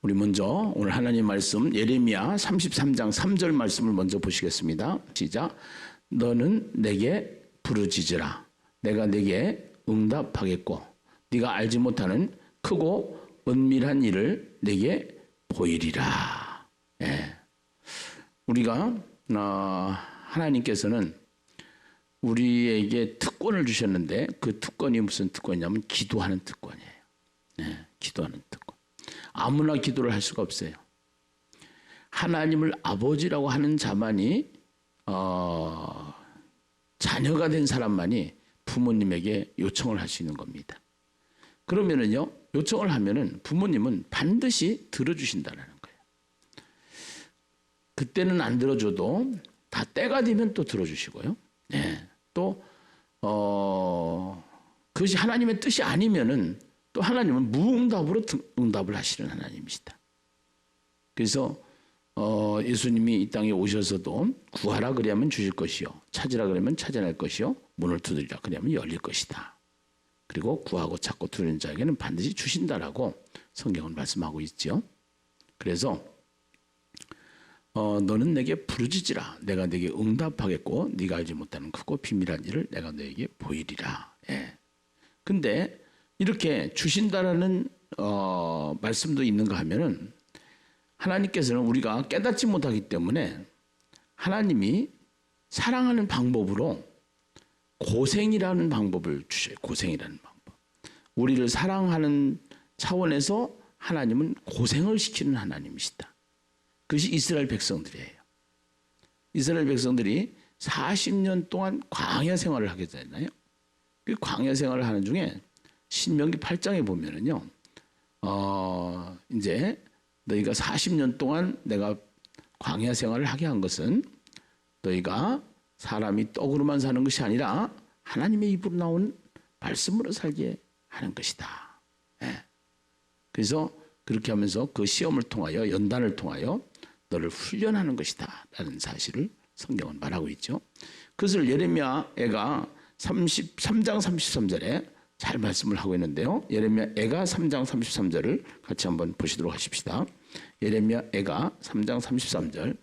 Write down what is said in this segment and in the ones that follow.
우리 먼저 오늘 하나님 말씀 예레미야 33장 3절 말씀을 먼저 보시겠습니다. 시작. 너는 내게 부르짖으라. 내가 내게 응답하겠고 네가 알지 못하는 크고 은밀한 일을 내게 보이리라. 예. 우리가 하나님께서는 우리에게 특권을 주셨는데 그 특권이 무슨 특권이냐면 기도하는 특권이에요. 예. 기도하는 특권. 아무나 기도를 할 수가 없어요. 하나님을 아버지라고 하는 자만이 자녀가 된 사람만이 부모님에게 요청을 할 수 있는 겁니다. 그러면은요, 요청을 하면은 부모님은 반드시 들어주신다는 거예요. 그때는 안 들어줘도 다 때가 되면 또 들어주시고요. 네. 또 그것이 하나님의 뜻이 아니면은 또 하나님은 무응답으로 응답을 하시는 하나님이시다. 그래서 예수님이 이 땅에 오셔서도 구하라 그러면 주실 것이요, 찾으라 그러면 찾아낼 것이요, 문을 두드리라 그러면 열릴 것이다. 그리고 구하고 찾고 두드리는 자에게는 반드시 주신다라고 성경은 말씀하고 있죠. 그래서 너는 내게 부르짖으라. 내가 내게 응답하겠고 네가 알지 못하는 크고 비밀한 일을 내가 너에게 보이리라. 예. 근데 이렇게 주신다라는 말씀도 있는가 하면은 하나님께서는 우리가 깨닫지 못하기 때문에 하나님이 사랑하는 방법으로 고생이라는 방법을 주셔요. 고생이라는 방법. 우리를 사랑하는 차원에서 하나님은 고생을 시키는 하나님이시다. 그것이 이스라엘 백성들이에요. 이스라엘 백성들이 40년 동안 광야 생활을 하게 되잖아요. 그 광야 생활을 하는 중에 신명기 8장에 보면은요, 이제 너희가 40년 동안 내가 광야 생활을 하게 한 것은 너희가 사람이 떡으로만 사는 것이 아니라 하나님의 입으로 나온 말씀으로 살게 하는 것이다. 예. 그래서 그렇게 하면서 그 시험을 통하여, 연단을 통하여 너를 훈련하는 것이다 라는 사실을 성경은 말하고 있죠. 그것을 예레미야가 33장 33절에 잘 말씀을 하고 있는데요. 예레미야가 3장 33절을 같이 한번 보시도록 하십시다. 예레미야가 3장 33절.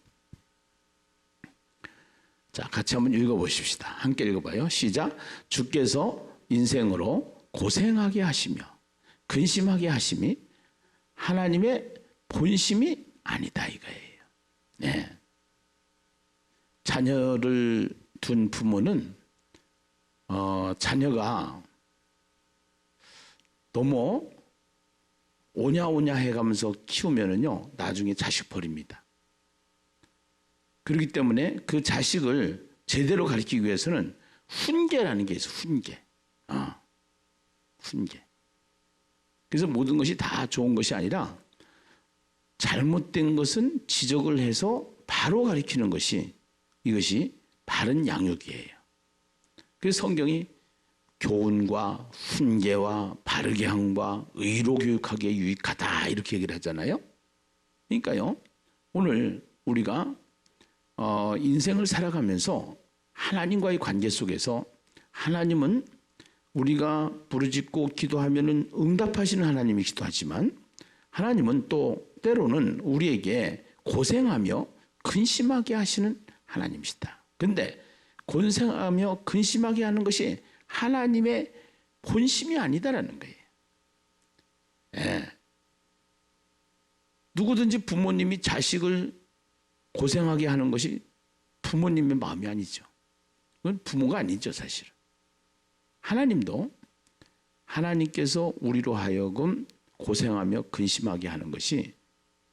자, 같이 한번 읽어보십시다. 함께 읽어봐요. 시작. 주께서 인생으로 고생하게 하시며 근심하게 하심이 하나님의 본심이 아니다 이거예요. 네. 자녀를 둔 부모는 자녀가 너무 오냐오냐 해가면서 키우면은요, 나중에 자식 버립니다. 그렇기 때문에 그 자식을 제대로 가르치기 위해서는 훈계라는 게 있어요. 훈계. 훈계. 그래서 모든 것이 다 좋은 것이 아니라 잘못된 것은 지적을 해서 바로 가르치는 것이, 이것이 바른 양육이에요. 그래서 성경이 교훈과 훈계와 바르게 함과 의로 교육하기에 유익하다 이렇게 얘기를 하잖아요. 그러니까요, 오늘 우리가 인생을 살아가면서 하나님과의 관계 속에서 하나님은 우리가 부르짖고 기도하면은 응답하시는 하나님이기도 하지만 하나님은 또 때로는 우리에게 고생하며 근심하게 하시는 하나님이시다. 그런데 고생하며 근심하게 하는 것이 하나님의 본심이 아니다라는 거예요. 예. 누구든지 부모님이 자식을 고생하게 하는 것이 부모님의 마음이 아니죠. 그건 부모가 아니죠, 사실은. 하나님도 하나님께서 우리로 하여금 고생하며 근심하게 하는 것이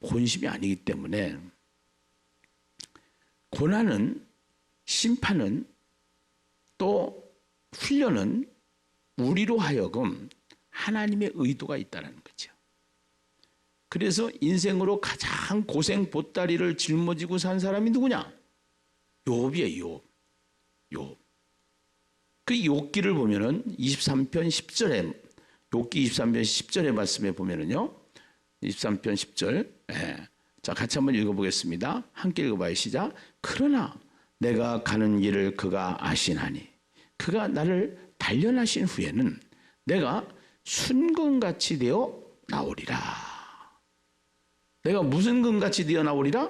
본심이 아니기 때문에 고난은, 심판은, 또 훈련은 우리로 하여금 하나님의 의도가 있다는 거죠. 그래서 인생으로 가장 고생 보따리를 짊어지고 산 사람이 누구냐? 욥이에요. 욥. 그 욥기를 보면은 23편 10절에, 욥기 23편 10절의 말씀에 보면은요, 23편 10절, 예. 자, 같이 한번 읽어보겠습니다. 함께 읽어봐요. 시작. 그러나 내가 가는 길을 그가 아시나니 그가 나를 단련하신 후에는 내가 순금같이 되어 나오리라. 내가 무슨 금같이 되어 나오리라?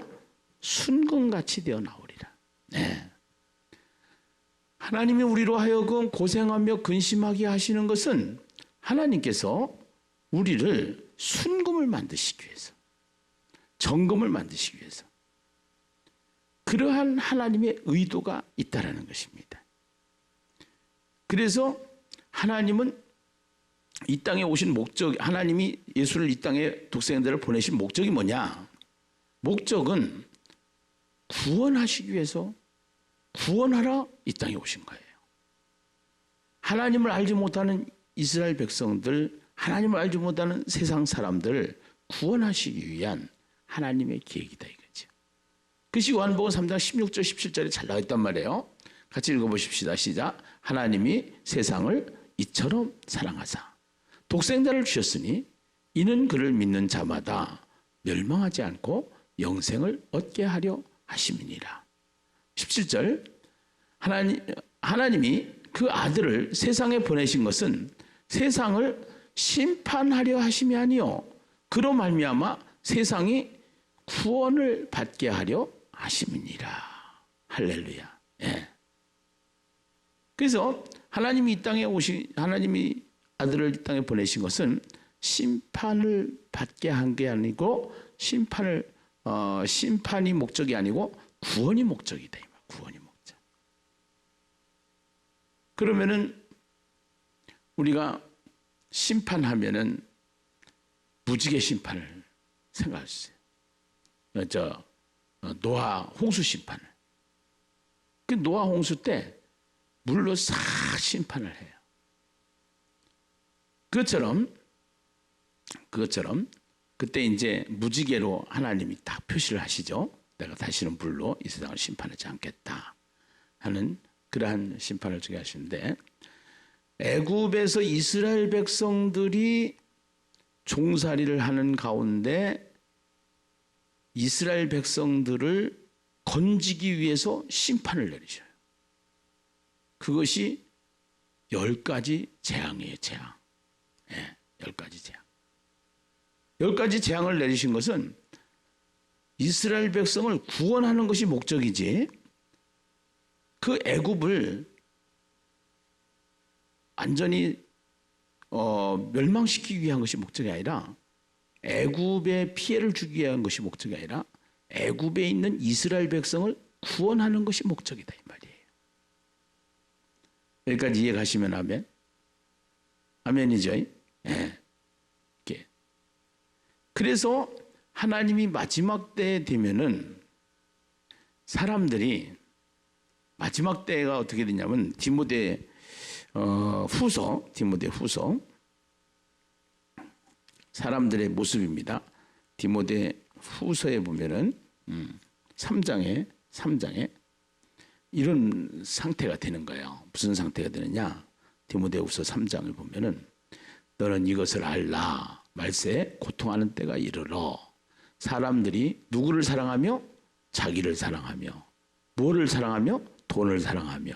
순금같이 되어 나오리라. 네. 하나님이 우리로 하여금 고생하며 근심하게 하시는 것은 하나님께서 우리를 순금을 만드시기 위해서, 정금을 만드시기 위해서, 그러한 하나님의 의도가 있다라는 것입니다. 그래서 하나님은 이 땅에 오신 목적, 하나님이 예수를 이 땅에 독생자를 보내신 목적이 뭐냐? 목적은 구원하시기 위해서, 구원하러 이 땅에 오신 거예요. 하나님을 알지 못하는 이스라엘 백성들, 하나님을 알지 못하는 세상 사람들을 구원하시기 위한 하나님의 계획이다 이거죠. 그것이 요한복음 3장 16절 17절에 잘 나와 있단 말이에요. 같이 읽어보십시다. 시작. 하나님이 세상을 이처럼 사랑하사 독생자를 주셨으니 이는 그를 믿는 자마다 멸망하지 않고 영생을 얻게 하려 하심이니라. 17절. 하나님이 그 아들을 세상에 보내신 것은 세상을 심판하려 하심이 아니요 그로 말미암아 세상이 구원을 받게 하려 하심이니라. 할렐루야. 예. 그래서 하나님이 아들을 이 땅에 보내신 것은 심판을 받게 한 게 아니고 심판이 목적이 아니고 구원이 목적이다. 구원이 목적. 그러면은 우리가 심판하면은 무지개 심판을 생각할 수 있어요. 노아 홍수 심판을. 그 노아 홍수 때 물로 싹 심판을 해요. 그것처럼 그때 이제 무지개로 하나님이 딱 표시를 하시죠. 내가 다시는 물로 이 세상을 심판하지 않겠다 하는 그러한 심판을 주게 하시는데, 애굽에서 이스라엘 백성들이 종살이를 하는 가운데 이스라엘 백성들을 건지기 위해서 심판을 내리셔요. 그것이 10가지 재앙이에요. 재앙. 네, 10가지 재앙. 10가지 재앙을 내리신 것은 이스라엘 백성을 구원하는 것이 목적이지, 그 애굽을 완전히 멸망시키기 위한 것이 목적이 아니라, 애굽에 피해를 주기 위한 것이 목적이 아니라 애굽에 있는 이스라엘 백성을 구원하는 것이 목적이다 이 말이에요. 여기까지 이해가시면 아멘. 아멘이죠. 네. 이렇게. 그래서 하나님이 마지막 때에 되면은 사람들이, 마지막 때가 어떻게 되냐면 디모데 후서 사람들의 모습입니다. 디모데 후서에 보면은 3장에 이런 상태가 되는 거예요. 무슨 상태가 되느냐? 디모데후서 3장을 보면은 너는 이것을 알라. 말세 고통하는 때가 이르러 사람들이 누구를 사랑하며? 자기를 사랑하며, 뭐를 사랑하며? 돈을 사랑하며,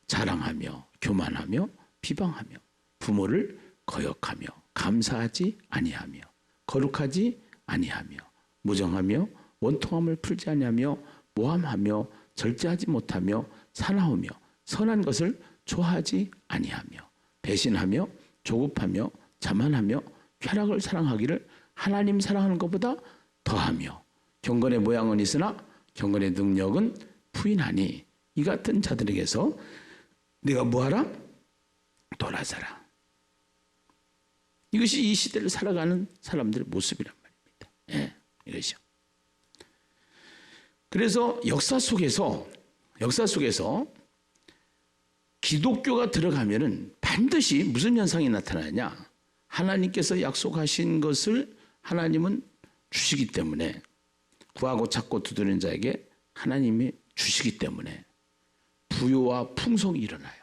자랑하며, 교만하며, 비방하며, 부모를 거역하며, 감사하지 아니하며, 거룩하지 아니하며, 무정하며, 원통함을 풀지 아니하며, 모함하며, 절제하지 못하며, 사나우며, 선한 것을 좋아하지 아니하며, 배신하며, 조급하며, 자만하며, 쾌락을 사랑하기를 하나님 사랑하는 것보다 더하며, 경건의 모양은 있으나 경건의 능력은 부인하니 이 같은 자들에게서 네가 뭐하라? 돌아서라. 이것이 이 시대를 살아가는 사람들의 모습이란 말입니다. 예, 이것이요. 그래서 역사 속에서 기독교가 들어가면은 반드시 무슨 현상이 나타나냐? 하나님께서 약속하신 것을 하나님은 주시기 때문에, 구하고 찾고 두드리는 자에게 하나님이 주시기 때문에 부요와 풍성이 일어나요.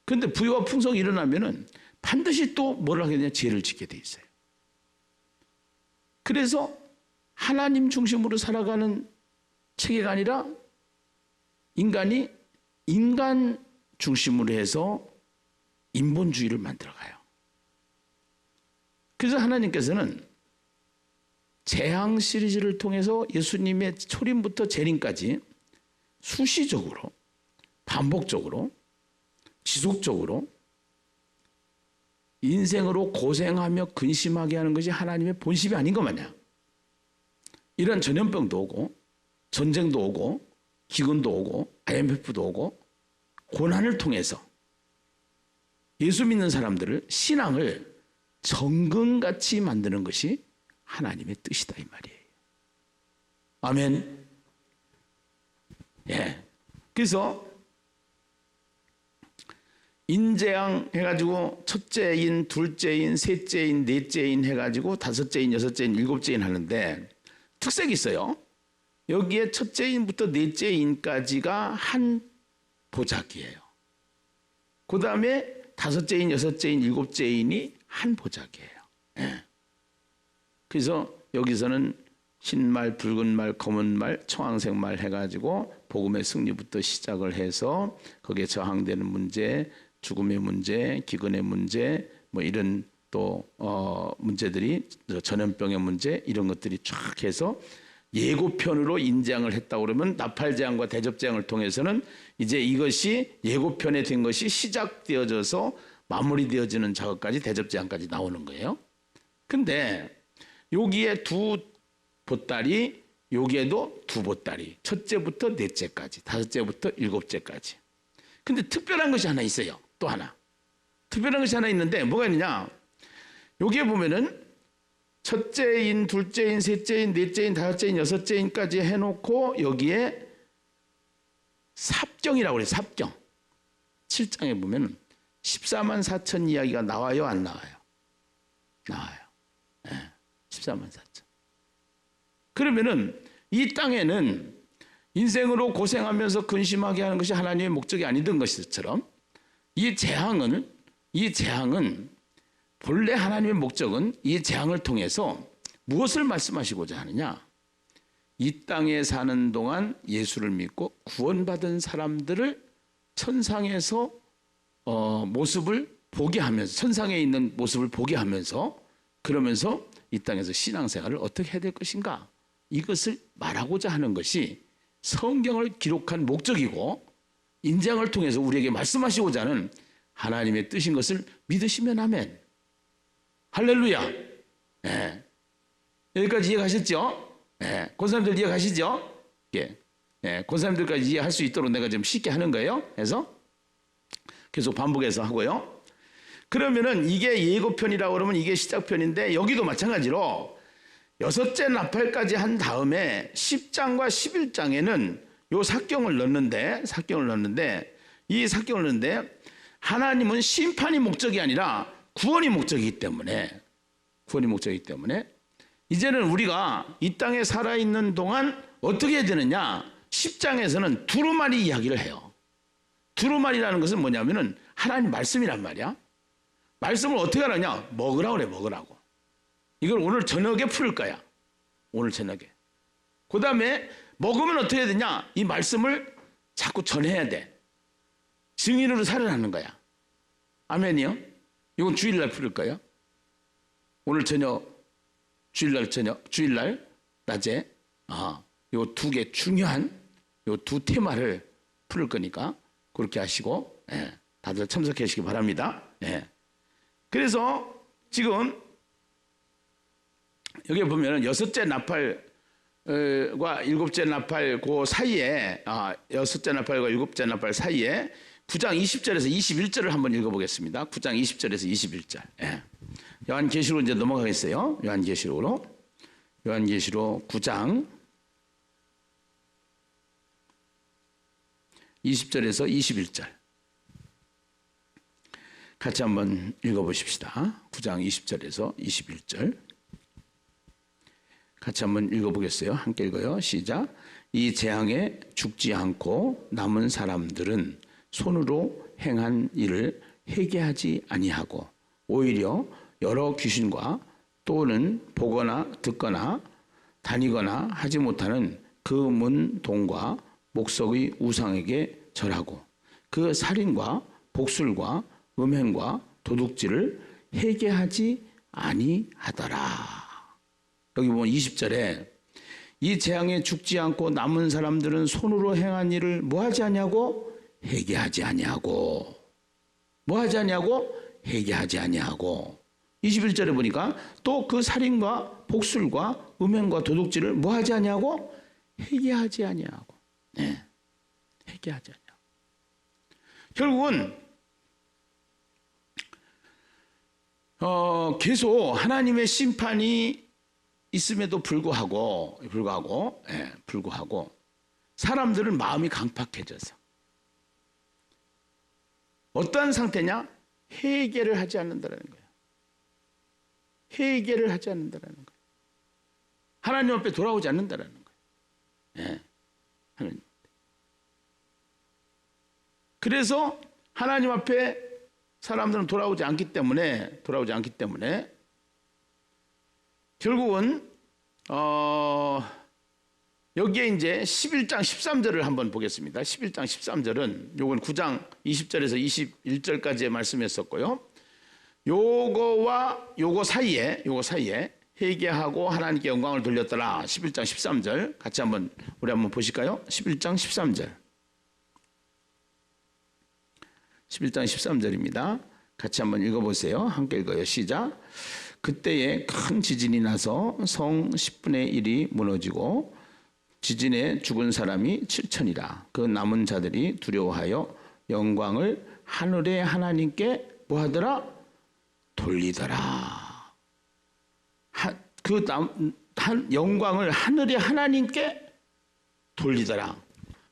그런데 부요와 풍성이 일어나면은 반드시 또 뭐를 하게 되냐? 죄를 짓게 돼 있어요. 그래서 하나님 중심으로 살아가는 체계가 아니라 인간이 인간 중심으로 해서 인본주의를 만들어가요. 그래서 하나님께서는 재앙 시리즈를 통해서 예수님의 초림부터 재림까지 수시적으로, 반복적으로, 지속적으로 인생으로 고생하며 근심하게 하는 것이 하나님의 본심이 아닌 것 마냥 이런 전염병도 오고 전쟁도 오고 기근도 오고 IMF도 오고 고난을 통해서 예수 믿는 사람들을 신앙을 정금같이 만드는 것이 하나님의 뜻이다 이 말이에요. 아멘. 예. 그래서 인재양 해가지고 첫째인, 둘째인, 셋째인, 넷째인 해가지고 다섯째인, 여섯째인, 일곱째인 하는데 특색이 있어요. 여기에 첫째인부터 넷째인까지가 한 보자기예요. 그 다음에 다섯째인, 여섯째인, 일곱째인이 한 보자기예요. 예. 그래서 여기서는 흰말, 붉은 말, 검은 말, 청황색 말 해가지고 복음의 승리부터 시작을 해서 거기에 저항되는 문제, 죽음의 문제, 기근의 문제, 뭐 이런 또 문제들이 전염병의 문제 이런 것들이 쫙 해서 예고편으로 인재앙을 했다고 그러면 나팔재앙과 대접재앙을 통해서는 이제 이것이 예고편에 된 것이 시작되어져서 마무리되어지는 작업까지 대접재앙까지 나오는 거예요. 근데 여기에 두 보따리, 여기에도 두 보따리, 첫째부터 넷째까지, 다섯째부터 일곱째까지. 근데 특별한 것이 하나 있어요. 또 하나. 특별한 것이 하나 있는데 뭐가 있느냐? 여기에 보면은 첫째인, 둘째인, 셋째인, 넷째인, 다섯째인, 여섯째인까지 해놓고 여기에 삽경이라고 그래요. 삽경. 7장에 보면 14만 4천 이야기가 나와요? 안 나와요? 나와요. 네. 14만 4천. 그러면은 이 땅에는 인생으로 고생하면서 근심하게 하는 것이 하나님의 목적이 아니던 것처럼 이 재앙은 본래 하나님의 목적은 이 재앙을 통해서 무엇을 말씀하시고자 하느냐? 이 땅에 사는 동안 예수를 믿고 구원받은 사람들을 천상에서 모습을 보게 하면서, 천상에 있는 모습을 보게 하면서, 그러면서 이 땅에서 신앙생활을 어떻게 해야 될 것인가? 이것을 말하고자 하는 것이 성경을 기록한 목적이고 인장을 통해서 우리에게 말씀하시고자 하는 하나님의 뜻인 것을 믿으시면 아멘. 할렐루야. 네. 여기까지 이해가셨죠? 네. 권사님들 이해가시죠? 예. 네. 권사님들까지 이해할 수 있도록 내가 좀 쉽게 하는 거예요. 그래서 계속 반복해서 하고요. 그러면은 이게 예고편이라고 그러면 이게 시작편인데 여기도 마찬가지로 여섯째 나팔까지 한 다음에 10장과 11장에는 요 삭경을 넣는데 이 삭경을 넣는데 하나님은 심판이 목적이 아니라 구원이 목적이기 때문에 이제는 우리가 이 땅에 살아있는 동안 어떻게 해야 되느냐? 10장에서는 두루마리 이야기를 해요. 두루마리라는 것은 뭐냐면은 하나님 말씀이란 말이야. 말씀을 어떻게 하느냐? 먹으라고 그래, 먹으라고. 이걸 오늘 저녁에 풀을 거야. 오늘 저녁에. 그 다음에 먹으면 어떻게 해야 되냐? 이 말씀을 자꾸 전해야 돼. 증인으로 살아나는 거야. 아멘이요? 이건 주일날 풀을 거예요. 오늘 저녁, 주일날 낮에 요 두 개 중요한 요 두 테마를 풀을 거니까 그렇게 하시고 다들 참석해 주시기 바랍니다. 그래서 지금 여기 보면은 여섯째 나팔과 일곱째 나팔 그 사이에 여섯째 나팔과 일곱째 나팔 사이에 9장 20절에서 21절을 한번 읽어보겠습니다. 9장 20절에서 21절. 요한계시로 이제 넘어가겠어요. 요한계시로 9장 20절에서 21절. 같이 한번 읽어보십시다. 9장 20절에서 21절. 같이 한번 읽어보겠어요. 함께 읽어요. 시작. 이 재앙에 죽지 않고 남은 사람들은 손으로 행한 일을 회개하지 아니하고 오히려 여러 귀신과 또는 보거나 듣거나 다니거나 하지 못하는 그 문동과 목석의 우상에게 절하고 그 살인과 복술과 음행과 도둑질을 회개하지 아니하더라. 여기 보면 20절에 이 재앙에 죽지 않고 남은 사람들은 손으로 행한 일을 뭐하지 아니하고 회개하지 아니하고 뭐하지 아니하고 회개하지 아니하고 21절에 보니까 또 그 살인과 복술과 음행과 도둑질을 뭐하지 아니하고 회개하지 아니하고 네. 회개하지 아니하고 결국은 계속 하나님의 심판이 있음에도 불구하고 사람들은 마음이 강팍해져서 어떠한 상태냐? 회개를 하지 않는다는 거예요. 회개를 하지 않는다는 거예요. 하나님 앞에 돌아오지 않는다는 거예요. 네. 하나님 앞에. 그래서 하나님 앞에 사람들은 돌아오지 않기 때문에 결국은 여기에 이제 11장 13절을 한번 보겠습니다. 11장 13절은 요건 9장 20절에서 21절까지의 말씀이었었고요. 요거 사이에 회개하고 하나님께 영광을 돌렸더라. 11장 13절 같이 우리 한번 보실까요? 11장 13절. 11장 13절입니다. 같이 한번 읽어보세요. 함께 읽어요. 시작. 그때에 큰 지진이 나서 성 10분의 1이 무너지고 지진에 죽은 사람이 7천이라. 그 남은 자들이 두려워하여 영광을 하늘의 하나님께 뭐하더라? 돌리더라. 영광을 하늘의 하나님께 돌리더라.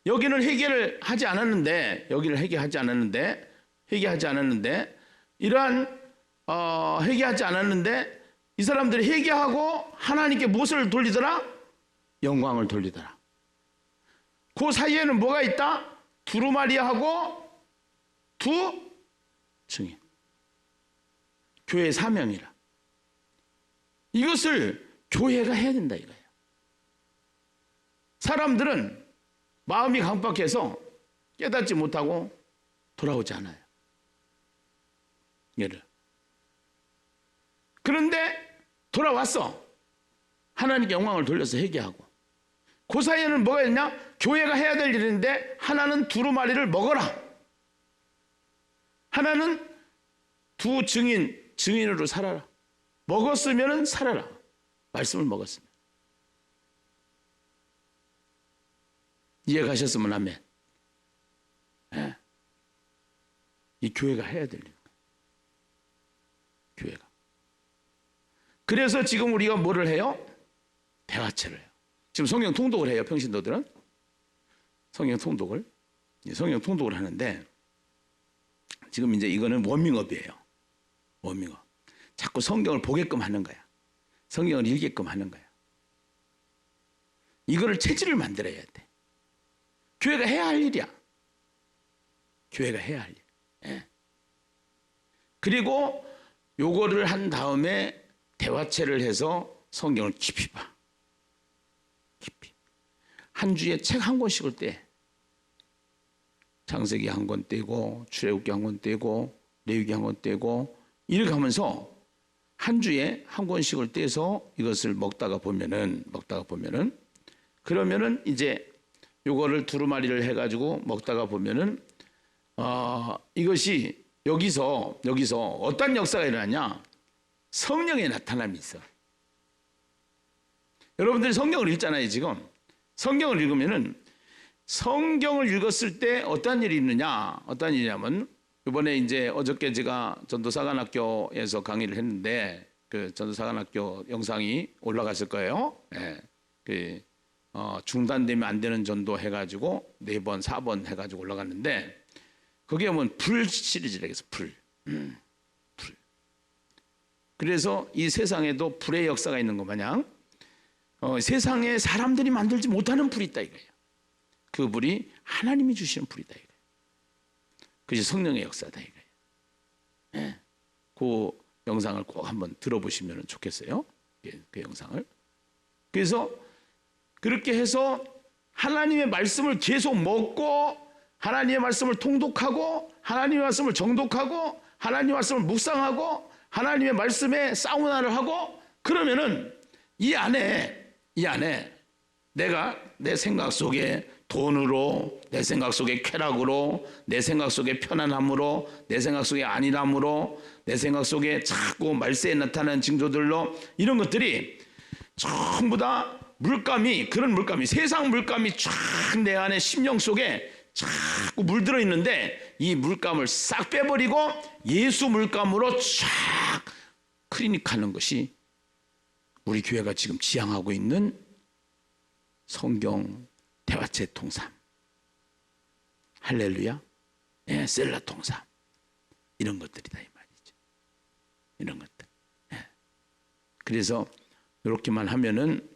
여기는 회개를 하지 않았는데 이러한 회개하지 않았는데 이 사람들이 회개하고 하나님께 무엇을 돌리더라? 영광을 돌리더라. 그 사이에는 뭐가 있다? 두루마리하고 두 증인. 교회 사명이라. 이것을 교회가 해야 된다 이거예요. 사람들은 마음이 강박해서 깨닫지 못하고 돌아오지 않아요. 얘를. 그런데 돌아왔어. 하나님께 영광을 돌려서 회개하고. 그 사이에는 뭐가 있냐? 교회가 해야 될 일인데 하나는 두루마리를 먹어라. 하나는 두 증인으로 살아라. 먹었으면 살아라. 말씀을 먹었으면. 이해 가셨으면 아멘. 네. 이 교회가 해야 될 일. 교회가. 그래서 지금 우리가 뭐를 해요? 대화체를 해요. 지금 성경 통독을 해요. 평신도들은. 성경 통독을 하는데 지금 이제 이거는 워밍업이에요. 워밍업. 자꾸 성경을 보게끔 하는 거야. 성경을 읽게끔 하는 거야. 이거를 체질을 만들어야 돼. 교회가 해야 할 일이야. 교회가 해야 할 일. 예. 그리고 요거를 한 다음에 대화체를 해서 성경을 깊이 봐. 깊이. 한 주에 책 한 권씩을 떼. 창세기 한 권 떼고 출애굽기 한 권 떼고 레위기 한 권 떼고 이렇게 하면서 한 주에 한 권씩을 떼서 이것을 먹다가 보면은 그러면은 이제 요거를 두루마리를 해가지고 먹다가 보면은 이것이 여기서 어떤 역사가 일어나냐? 성령의 나타남이 있어. 여러분들이 성경을 읽잖아요. 지금 성경을 읽으면은 성경을 읽었을 때 어떤 일이 있느냐? 어떤 일이냐면 이번에 이제 어저께 제가 전도사관학교에서 강의를 했는데 그 전도사관학교 영상이 올라갔을 거예요. 예. 중단되면 안 되는 전도 해가지고 4번, 4번 해가지고 올라갔는데 거기에 보면 불 시리즈라 해서 불. 그래서 이 세상에도 불의 역사가 있는 것 마냥 세상에 사람들이 만들지 못하는 불이 있다 이거예요. 그 불이 하나님이 주시는 불이다 이거예요. 그것이 성령의 역사다 이거예요. 네. 그 영상을 꼭 한번 들어보시면 좋겠어요. 그 영상을. 그래서 그렇게 해서 하나님의 말씀을 계속 먹고 하나님의 말씀을 통독하고 하나님의 말씀을 정독하고 하나님의 말씀을 묵상하고 하나님의 말씀에 사우나를 하고 그러면은 이 안에 내가 내 생각 속에 돈으로, 내 생각 속에 쾌락으로, 내 생각 속에 편안함으로, 내 생각 속에 안일함으로, 내 생각 속에 자꾸 말세에 나타나는 징조들로 이런 것들이 전부 다 그런 물감이 세상 물감이 쫙 내 안에 심령 속에 자꾸 물들어 있는데 이 물감을 싹 빼버리고 예수 물감으로 쫙 클리닉하는 것이 우리 교회가 지금 지향하고 있는 성경 대화체 통삼, 할렐루야, 셀라 통삼, 이런 것들이다 이 말이죠. 이런 것들. 그래서 이렇게만 하면은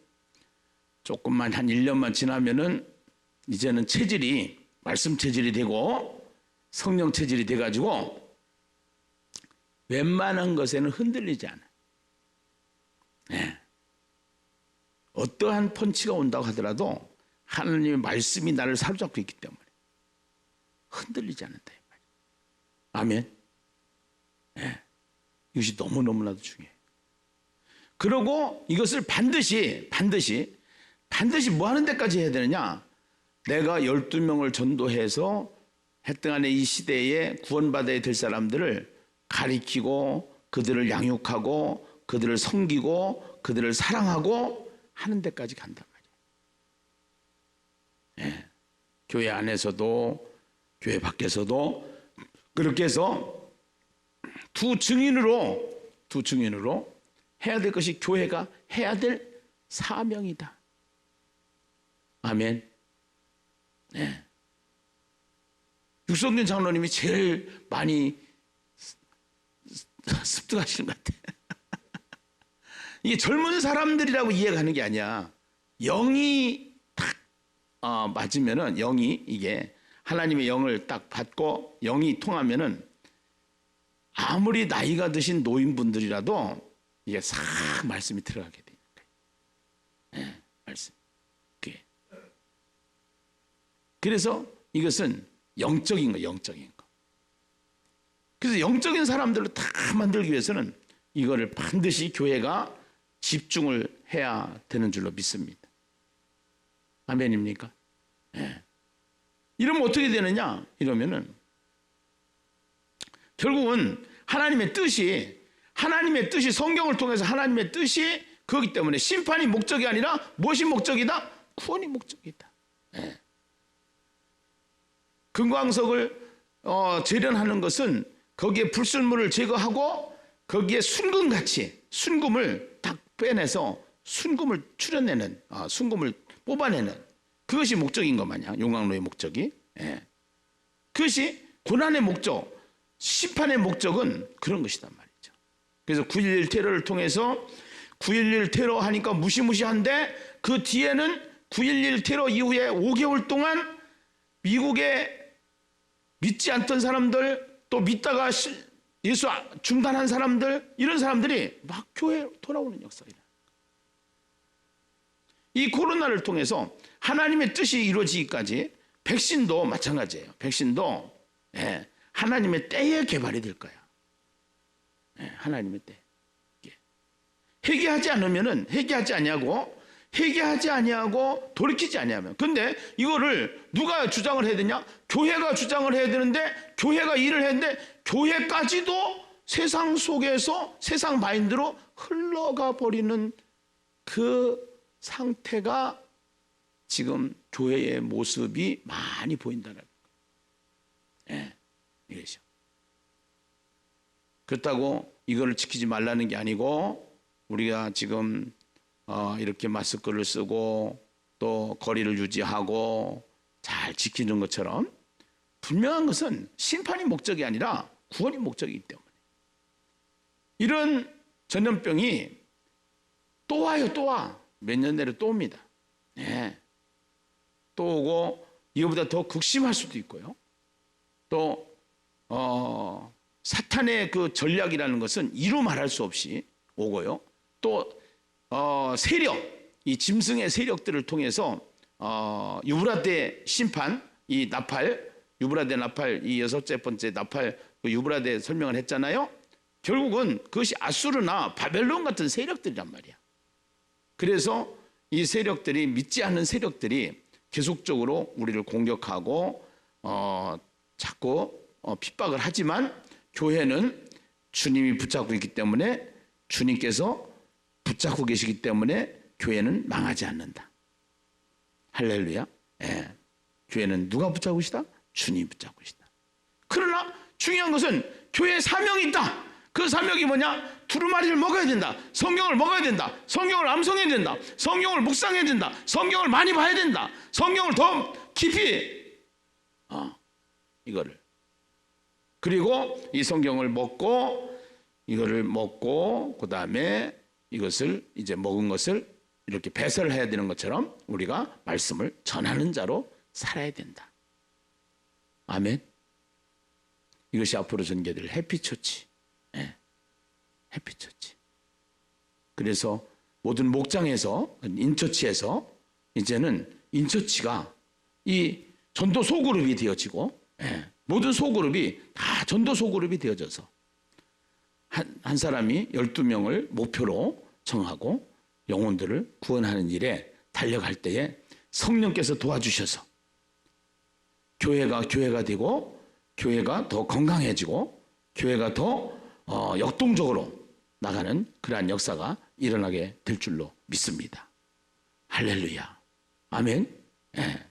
조금만 한 1년만 지나면은 이제는 체질이 말씀 체질이 되고 성령 체질이 돼가지고 웬만한 것에는 흔들리지 않아. 어떠한 펀치가 온다고 하더라도 하나님의 말씀이 나를 사로잡고 있기 때문에 흔들리지 않는다 이 말이에요. 아멘. 이것이 너무너무나도 중요해요. 그러고 이것을 반드시 뭐 하는 데까지 해야 되느냐? 내가 12명을 전도해서 햇등안의 이 시대에 구원받아야 될 사람들을 가리키고 그들을 양육하고 그들을 섬기고 그들을 사랑하고 하는 데까지 간단 말이에요. 교회 안에서도 교회 밖에서도 그렇게 해서 두 증인으로 해야 될 것이 교회가 해야 될 사명이다. 아멘. 육성균 장로님이 제일 많이 습득하시는 것 같아요. 이게 젊은 사람들이라고 이해가는 게 아니야. 영이 딱 맞으면은 영이 이게 하나님의 영을 딱 받고 영이 통하면은 아무리 나이가 드신 노인분들이라도 이게 싹 말씀이 들어가게 되니까. 말씀. 그래서 이것은 영적인 거. 그래서 영적인 사람들을 다 만들기 위해서는 이거를 반드시 교회가 집중을 해야 되는 줄로 믿습니다. 아멘입니까? 이러면 어떻게 되느냐? 이러면은 결국은 하나님의 뜻이 성경을 통해서 하나님의 뜻이 그렇기 때문에 심판이 목적이 아니라 무엇이 목적이다? 구원이 목적이다. 금광석을 재련하는 것은 거기에 불순물을 제거하고 거기에 순금을 딱 빼내서 순금을 출현내는 순금을 뽑아내는 그것이 목적인 것 마냥 용광로의 목적이. 그것이 고난의 목적, 심판의 목적은 그런 것이단 말이죠. 그래서 9.11 테러를 통해서 9.11 테러 하니까 무시무시한데 그 뒤에는 9.11 테러 이후에 5개월 동안 미국에 믿지 않던 사람들 또 믿다가 예수 중단한 사람들 이런 사람들이 막 교회에 돌아오는 역사이다. 이 코로나를 통해서 하나님의 뜻이 이루어지기까지 백신도 마찬가지예요. 백신도 하나님의 때에 개발이 될 거야. 하나님의 때. 회개하지 아니하고 돌이키지 아니하면. 근데 이거를 누가 주장을 해야 되냐? 교회가 주장을 해야 되는데 교회가 일을 했는데 교회까지도 세상 속에서 세상 마인드로 흘러가 버리는 그 상태가 지금 교회의 모습이 많이 보인다는 거예요. 이것이요. 그렇다고 이거를 지키지 말라는 게 아니고 우리가 지금 이렇게 마스크를 쓰고 또 거리를 유지하고 잘 지키는 것처럼 분명한 것은 심판이 목적이 아니라 구원이 목적이기 때문에 이런 전염병이 또 와요. 또 와. 몇 년 내로 또 옵니다. 또 오고 이거보다 더 극심할 수도 있고요. 또 사탄의 그 전략이라는 것은 이루 말할 수 없이 오고요. 또 세력, 이 짐승의 세력들을 통해서 유브라데 심판, 이 나팔, 유브라데 나팔, 이 6번째 나팔, 그 유브라데 설명을 했잖아요. 결국은 그것이 아수르나 바벨론 같은 세력들이란 말이야. 그래서 이 세력들이, 믿지 않는 세력들이 계속적으로 우리를 공격하고 자꾸 핍박을 하지만 교회는 주님이 붙잡고 있기 때문에, 주님께서 붙잡고 계시기 때문에 교회는 망하지 않는다. 할렐루야. 예. 교회는 누가 붙잡고 계시다? 주님이 붙잡고 계시다. 그러나 중요한 것은 교회에 사명이 있다. 그 사명이 뭐냐? 두루마리를 먹어야 된다. 성경을 먹어야 된다. 성경을 암송해야 된다. 성경을 묵상해야 된다. 성경을 많이 봐야 된다. 성경을 더 깊이 이거를, 그리고 이 성경을 먹고, 이거를 먹고 그 다음에 이것을 이제 먹은 것을 이렇게 배설을 해야 되는 것처럼 우리가 말씀을 전하는 자로 살아야 된다. 아멘. 이것이 앞으로 전개될 해피처치. 예. 해피처치. 그래서 모든 목장에서, 인처치에서 이제는 인처치가 이 전도 소그룹이 되어지고, 예. 모든 소그룹이 다 전도 소그룹이 되어져서 한 사람이 12명을 목표로 정하고 영혼들을 구원하는 일에 달려갈 때에 성령께서 도와주셔서 교회가 되고, 교회가 더 건강해지고, 교회가 더 역동적으로 나가는 그러한 역사가 일어나게 될 줄로 믿습니다. 할렐루야. 아멘. 예.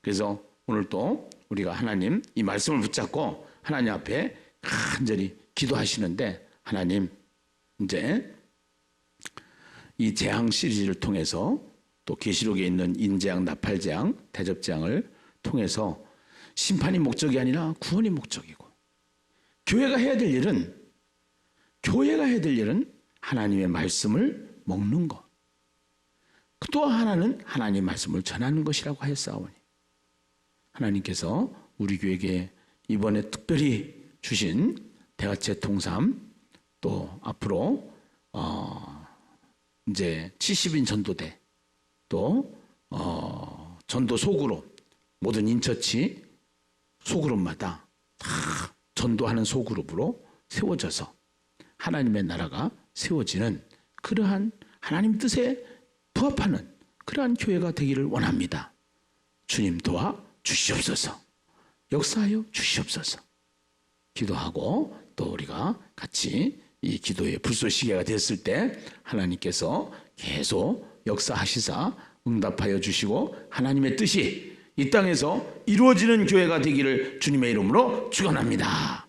그래서 오늘 또 우리가 하나님 이 말씀을 붙잡고 하나님 앞에 간절히 기도하시는데, 하나님 이제 이 재앙 시리즈를 통해서 또 계시록에 있는 인재앙, 나팔재앙, 대접재앙을 통해서 심판이 목적이 아니라 구원이 목적이고, 교회가 해야 될 일은 하나님의 말씀을 먹는 것, 또 하나는 하나님의 말씀을 전하는 것이라고 하였사오니, 하나님께서 우리 교회에게 이번에 특별히 주신 대화체 통삼, 또 앞으로 이제 70인 전도대, 또 전도 소그룹, 모든 인처치 소그룹마다 다 전도하는 소그룹으로 세워져서 하나님의 나라가 세워지는 그러한 하나님 뜻에 부합하는 그러한 교회가 되기를 원합니다. 주님 도와 주시옵소서. 역사하여 주시옵소서. 기도하고 또 우리가 같이 이 기도의 불쏘시개가 됐을 때 하나님께서 계속 역사하시사 응답하여 주시고 하나님의 뜻이 이 땅에서 이루어지는 교회가 되기를 주님의 이름으로 축원합니다.